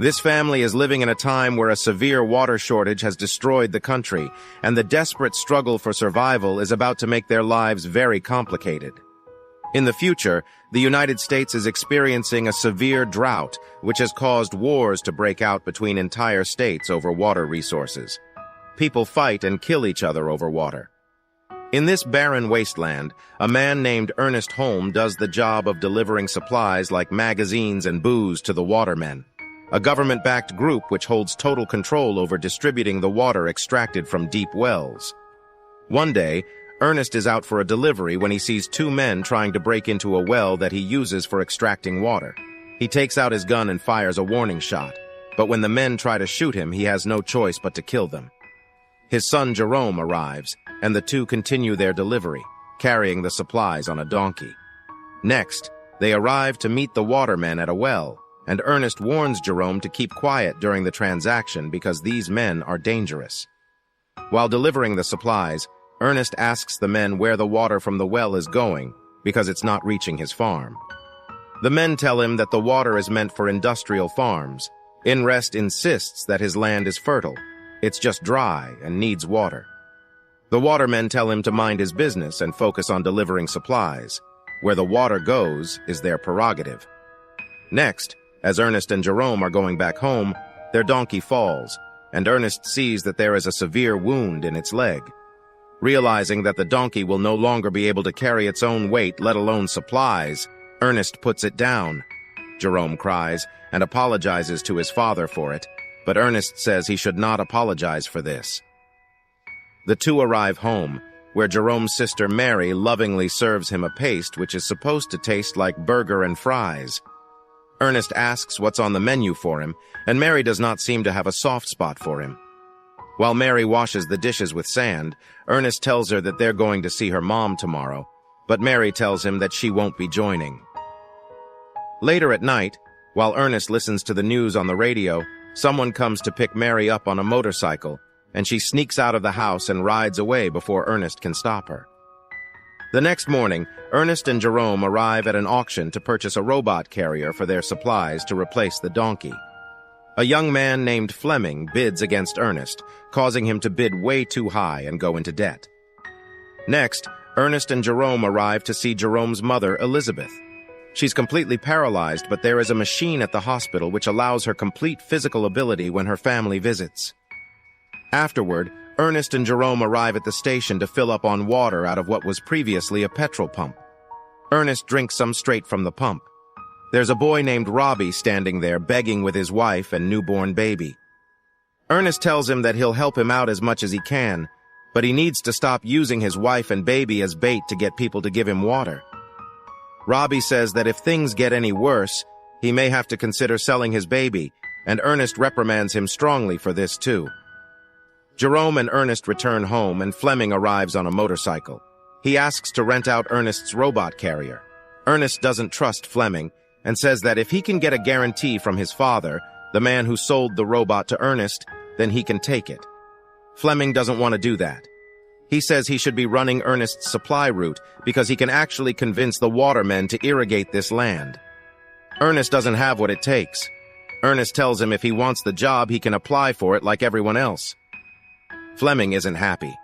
This family is living in a time where a severe water shortage has destroyed the country, and the desperate struggle for survival is about to make their lives very complicated. In the future, the United States is experiencing a severe drought, which has caused wars to break out between entire states over water resources. People fight and kill each other over water. In this barren wasteland, a man named Ernest Holm does the job of delivering supplies like magazines and booze to the watermen, a government-backed group which holds total control over distributing the water extracted from deep wells. One day, Ernest is out for a delivery when he sees two men trying to break into a well that he uses for extracting water. He takes out his gun and fires a warning shot, but when the men try to shoot him, he has no choice but to kill them. His son Jerome arrives, and the two continue their delivery, carrying the supplies on a donkey. Next, they arrive to meet the watermen at a well, and Ernest warns Jerome to keep quiet during the transaction because these men are dangerous. While delivering the supplies, Ernest asks the men where the water from the well is going because it's not reaching his farm. The men tell him that the water is meant for industrial farms. Ernest insists that his land is fertile. It's just dry and needs water. The watermen tell him to mind his business and focus on delivering supplies. Where the water goes is their prerogative. Next, as Ernest and Jerome are going back home, their donkey falls, and Ernest sees that there is a severe wound in its leg. Realizing that the donkey will no longer be able to carry its own weight, let alone supplies, Ernest puts it down. Jerome cries and apologizes to his father for it, but Ernest says he should not apologize for this. The two arrive home, where Jerome's sister Mary lovingly serves him a paste which is supposed to taste like burger and fries. Ernest asks what's on the menu for him, and Mary does not seem to have a soft spot for him. While Mary washes the dishes with sand, Ernest tells her that they're going to see her mom tomorrow, but Mary tells him that she won't be joining. Later at night, while Ernest listens to the news on the radio, someone comes to pick Mary up on a motorcycle, and she sneaks out of the house and rides away before Ernest can stop her. The next morning, Ernest and Jerome arrive at an auction to purchase a robot carrier for their supplies to replace the donkey. A young man named Fleming bids against Ernest, causing him to bid way too high and go into debt. Next, Ernest and Jerome arrive to see Jerome's mother, Elizabeth. She's completely paralyzed, but there is a machine at the hospital which allows her complete physical ability when her family visits. Afterward, Ernest and Jerome arrive at the station to fill up on water out of what was previously a petrol pump. Ernest drinks some straight from the pump. There's a boy named Robbie standing there begging with his wife and newborn baby. Ernest tells him that he'll help him out as much as he can, but he needs to stop using his wife and baby as bait to get people to give him water. Robbie says that if things get any worse, he may have to consider selling his baby, and Ernest reprimands him strongly for this too. Jerome and Ernest return home, and Fleming arrives on a motorcycle. He asks to rent out Ernest's robot carrier. Ernest doesn't trust Fleming, and says that if he can get a guarantee from his father, the man who sold the robot to Ernest, then he can take it. Fleming doesn't want to do that. He says he should be running Ernest's supply route because he can actually convince the watermen to irrigate this land. Ernest doesn't have what it takes. Ernest tells him if he wants the job, he can apply for it like everyone else. Fleming isn't happy.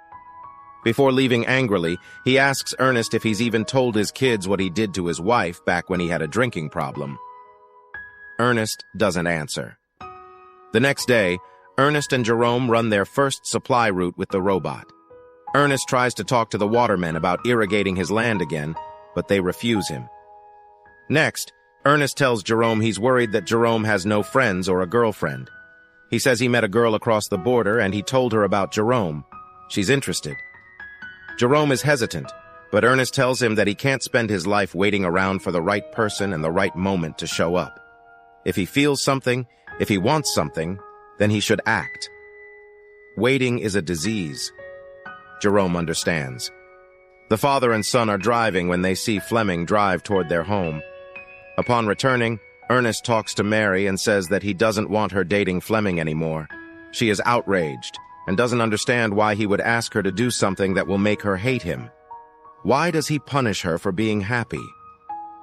Before leaving angrily, he asks Ernest if he's even told his kids what he did to his wife back when he had a drinking problem. Ernest doesn't answer. The next day, Ernest and Jerome run their first supply route with the robot. Ernest tries to talk to the watermen about irrigating his land again, but they refuse him. Next, Ernest tells Jerome he's worried that Jerome has no friends or a girlfriend. He says he met a girl across the border and he told her about Jerome. She's interested. Jerome is hesitant, but Ernest tells him that he can't spend his life waiting around for the right person and the right moment to show up. If he feels something, if he wants something, then he should act. Waiting is a disease. Jerome understands. The father and son are driving when they see Fleming drive toward their home. Upon returning, Ernest talks to Mary and says that he doesn't want her dating Fleming anymore. She is outraged and doesn't understand why he would ask her to do something that will make her hate him. Why does he punish her for being happy?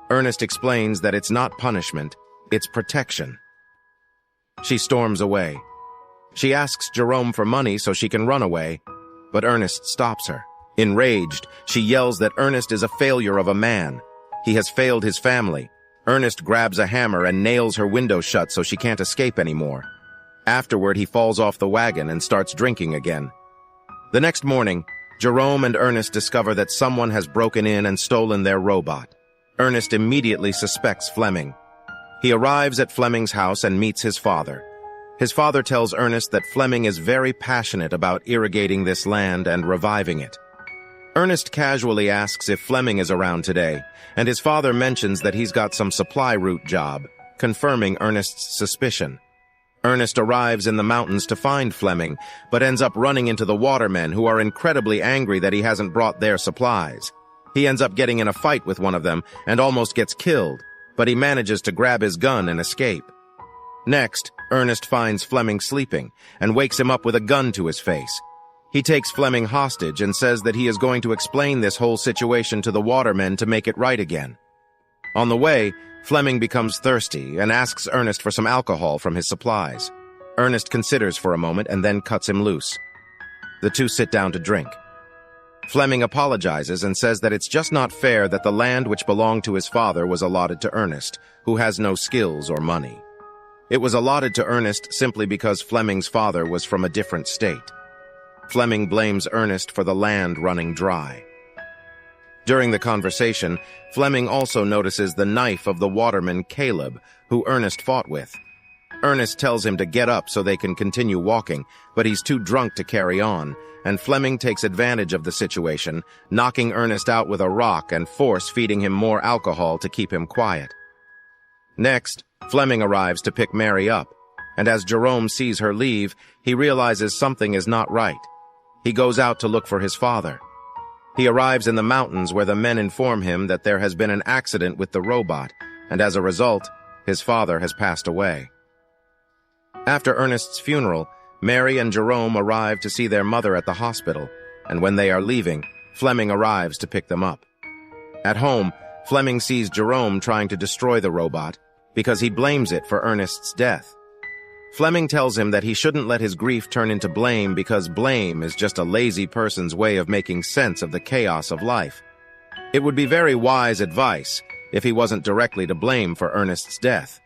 Ernest explains that it's not punishment, it's protection. She storms away. She asks Jerome for money so she can run away, but Ernest stops her. Enraged, she yells that Ernest is a failure of a man. He has failed his family. Ernest grabs a hammer and nails her window shut so she can't escape anymore. Afterward, he falls off the wagon and starts drinking again. The next morning, Jerome and Ernest discover that someone has broken in and stolen their robot. Ernest immediately suspects Fleming. He arrives at Fleming's house and meets his father. His father tells Ernest that Fleming is very passionate about irrigating this land and reviving it. Ernest casually asks if Fleming is around today, and his father mentions that he's got some supply route job, confirming Ernest's suspicion. Ernest arrives in the mountains to find Fleming, but ends up running into the watermen, who are incredibly angry that he hasn't brought their supplies. He ends up getting in a fight with one of them and almost gets killed, but he manages to grab his gun and escape. Next, Ernest finds Fleming sleeping and wakes him up with a gun to his face. He takes Fleming hostage and says that he is going to explain this whole situation to the watermen to make it right again. On the way, Fleming becomes thirsty and asks Ernest for some alcohol from his supplies. Ernest considers for a moment and then cuts him loose. The two sit down to drink. Fleming apologizes and says that it's just not fair that the land which belonged to his father was allotted to Ernest, who has no skills or money. It was allotted to Ernest simply because Fleming's father was from a different state. Fleming blames Ernest for the land running dry. During the conversation, Fleming also notices the knife of the waterman Caleb, who Ernest fought with. Ernest tells him to get up so they can continue walking, but he's too drunk to carry on, and Fleming takes advantage of the situation, knocking Ernest out with a rock and force-feeding him more alcohol to keep him quiet. Next, Fleming arrives to pick Mary up, and as Jerome sees her leave, he realizes something is not right. He goes out to look for his father. He arrives in the mountains where the men inform him that there has been an accident with the robot, and as a result, his father has passed away. After Ernest's funeral, Mary and Jerome arrive to see their mother at the hospital, and when they are leaving, Fleming arrives to pick them up. At home, Fleming sees Jerome trying to destroy the robot because he blames it for Ernest's death. Fleming tells him that he shouldn't let his grief turn into blame because blame is just a lazy person's way of making sense of the chaos of life. It would be very wise advice if he wasn't directly to blame for Ernest's death.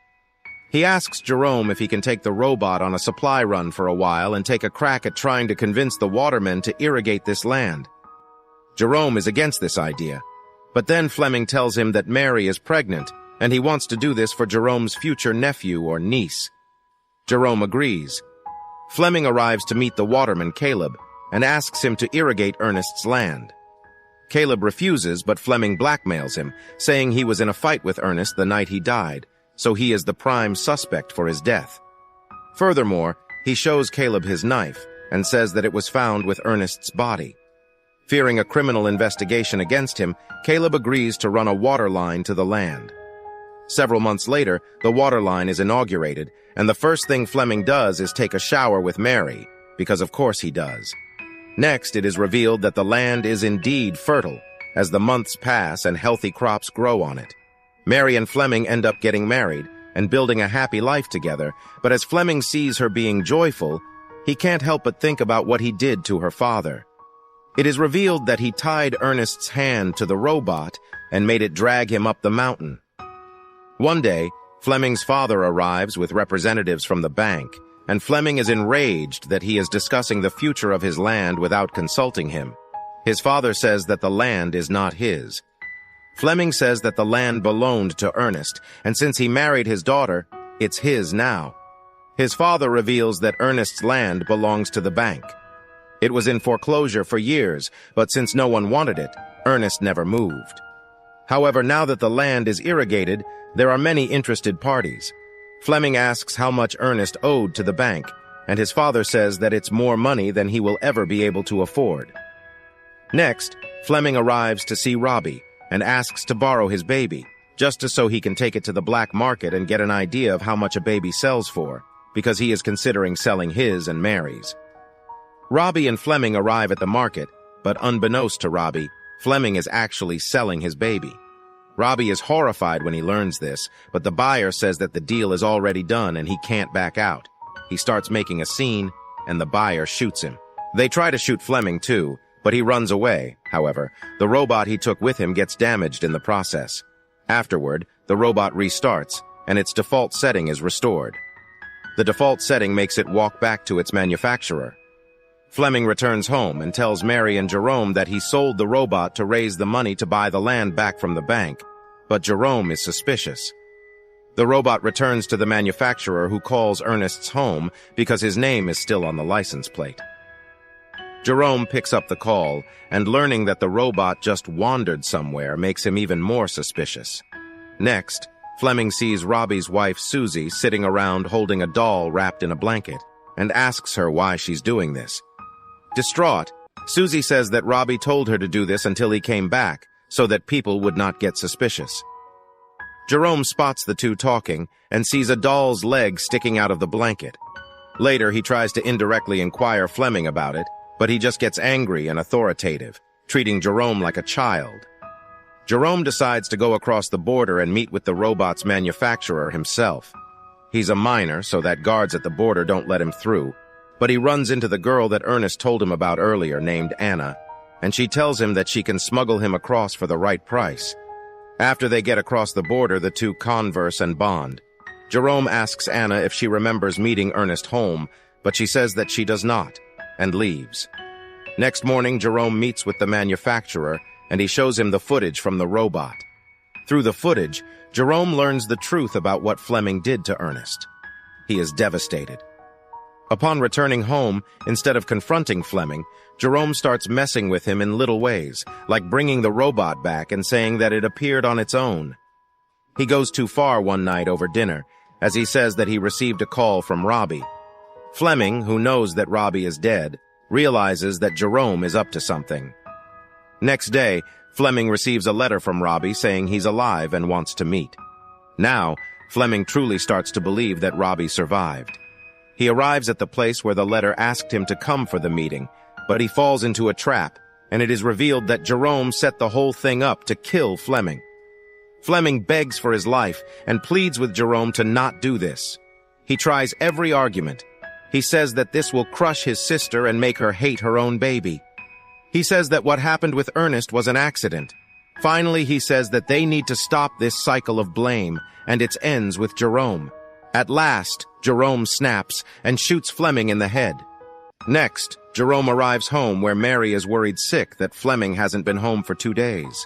He asks Jerome if he can take the robot on a supply run for a while and take a crack at trying to convince the watermen to irrigate this land. Jerome is against this idea, but then Fleming tells him that Mary is pregnant and he wants to do this for Jerome's future nephew or niece. Jerome agrees. Fleming arrives to meet the waterman Caleb and asks him to irrigate Ernest's land. Caleb refuses, but Fleming blackmails him, saying he was in a fight with Ernest the night he died, so he is the prime suspect for his death. Furthermore, he shows Caleb his knife and says that it was found with Ernest's body. Fearing a criminal investigation against him, Caleb agrees to run a water line to the land. Several months later, the water line is inaugurated, and the first thing Fleming does is take a shower with Mary, because of course he does. Next, it is revealed that the land is indeed fertile, as the months pass and healthy crops grow on it. Mary and Fleming end up getting married and building a happy life together, but as Fleming sees her being joyful, he can't help but think about what he did to her father. It is revealed that he tied Ernest's hand to the robot and made it drag him up the mountain. One day, Fleming's father arrives with representatives from the bank, and Fleming is enraged that he is discussing the future of his land without consulting him. His father says that the land is not his. Fleming says that the land belonged to Ernest, and since he married his daughter, it's his now. His father reveals that Ernest's land belongs to the bank. It was in foreclosure for years, but since no one wanted it, Ernest never moved. However, now that the land is irrigated, there are many interested parties. Fleming asks how much Ernest owed to the bank, and his father says that it's more money than he will ever be able to afford. Next, Fleming arrives to see Robbie and asks to borrow his baby, just so he can take it to the black market and get an idea of how much a baby sells for, because he is considering selling his and Mary's. Robbie and Fleming arrive at the market, but unbeknownst to Robbie, Fleming is actually selling his baby. Robbie is horrified when he learns this, but the buyer says that the deal is already done and he can't back out. He starts making a scene, and the buyer shoots him. They try to shoot Fleming too, but he runs away. However, the robot he took with him gets damaged in the process. Afterward, the robot restarts, and its default setting is restored. The default setting makes it walk back to its manufacturer. Fleming returns home and tells Mary and Jerome that he sold the robot to raise the money to buy the land back from the bank, but Jerome is suspicious. The robot returns to the manufacturer, who calls Ernest's home because his name is still on the license plate. Jerome picks up the call, and learning that the robot just wandered somewhere makes him even more suspicious. Next, Fleming sees Robbie's wife Susie sitting around holding a doll wrapped in a blanket, and asks her why she's doing this. Distraught, Susie says that Robbie told her to do this until he came back, so that people would not get suspicious. Jerome spots the two talking and sees a doll's leg sticking out of the blanket. Later, he tries to indirectly inquire Fleming about it, but he just gets angry and authoritative, treating Jerome like a child. Jerome decides to go across the border and meet with the robot's manufacturer himself. He's a minor, so that guards at the border don't let him through, but he runs into the girl that Ernest told him about earlier, named Anna, and she tells him that she can smuggle him across for the right price. After they get across the border, the two converse and bond. Jerome asks Anna if she remembers meeting Ernest home, but she says that she does not, and leaves. Next morning, Jerome meets with the manufacturer, and he shows him the footage from the robot. Through the footage, Jerome learns the truth about what Fleming did to Ernest. He is devastated. Upon returning home, instead of confronting Fleming, Jerome starts messing with him in little ways, like bringing the robot back and saying that it appeared on its own. He goes too far one night over dinner, as he says that he received a call from Robbie. Fleming, who knows that Robbie is dead, realizes that Jerome is up to something. Next day, Fleming receives a letter from Robbie saying he's alive and wants to meet. Now, Fleming truly starts to believe that Robbie survived. He arrives at the place where the letter asked him to come for the meeting, but he falls into a trap, and it is revealed that Jerome set the whole thing up to kill Fleming. Fleming begs for his life and pleads with Jerome to not do this. He tries every argument. He says that this will crush his sister and make her hate her own baby. He says that what happened with Ernest was an accident. Finally, he says that they need to stop this cycle of blame, and it ends with Jerome. At last, Jerome snaps and shoots Fleming in the head. Next, Jerome arrives home where Mary is worried sick that Fleming hasn't been home for 2 days.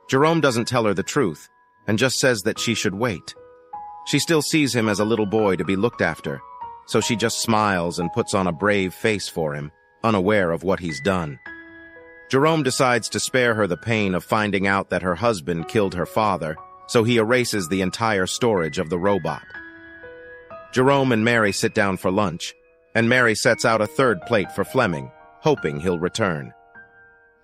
Jerome doesn't tell her the truth, and just says that she should wait. She still sees him as a little boy to be looked after, so she just smiles and puts on a brave face for him, unaware of what he's done. Jerome decides to spare her the pain of finding out that her husband killed her father, so he erases the entire storage of the robot. Jerome and Mary sit down for lunch, and Mary sets out a third plate for Fleming, hoping he'll return.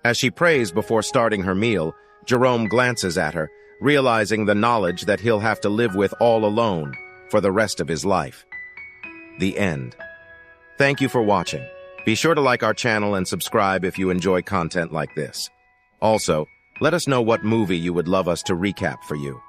As she prays before starting her meal, Jerome glances at her, realizing the knowledge that he'll have to live with all alone for the rest of his life. The end. Thank you for watching. Be sure to like our channel and subscribe if you enjoy content like this. Also, let us know what movie you would love us to recap for you.